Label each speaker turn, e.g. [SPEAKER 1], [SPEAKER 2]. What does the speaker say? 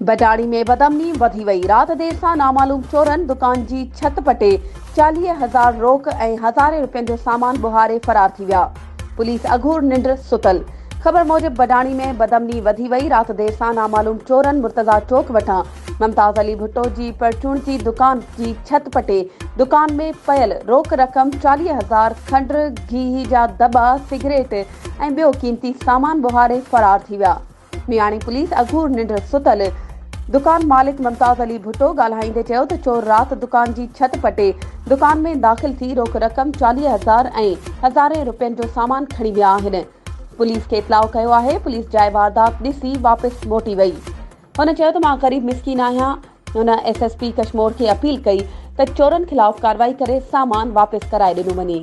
[SPEAKER 1] बटाड़ी में बदमनी वधी वई। रात देर सां नामालूम चोरनि दुकान जी छत पटे 40,000 रोक ऐं हज़ारे रुपयनि जो सामान बुहारे फरार थी विया। पुलिस अघूर निंड सुतल। ख़बर मूजिब बटाड़ी में बदमनी वधी वई। रात देर सां नामालूम चोरनि मुर्तज़ा चौक वटां मुमताज़ अली भुट्टो जी परचून जी दुकान जी छत पटे दुकान में पयल रोक रक़म 40,000, खंड घी जा दॿा, सिगरेट ऐं ॿियो क़ीमती सामान बुहारे फरार थी विया। मियाणी पुलिस अघूर निंड सुतल दुकान मालिक मुमताज़ अली भुट्टो ॻाल्हाईंदे चयो त चोर रात दुकान जी छत पटे दुकान में दाख़िल थी रोक रक़म 40,000 ऐं हज़ारे रुपयनि जो सामान खणी विया आहिनि। पुलिस खे इतलाउ कयो आहे। पुलिस जाइ वारदात ॾिसी वापसि मोटी वई। हुन चयो त मां ग़रीब मिसकीन आहियां। हुन SSP कश्मीर खे अपील कई त चोरनि ख़िलाफ़ कार्रवाई करे सामान वापसि कराए ॾिनो वञे।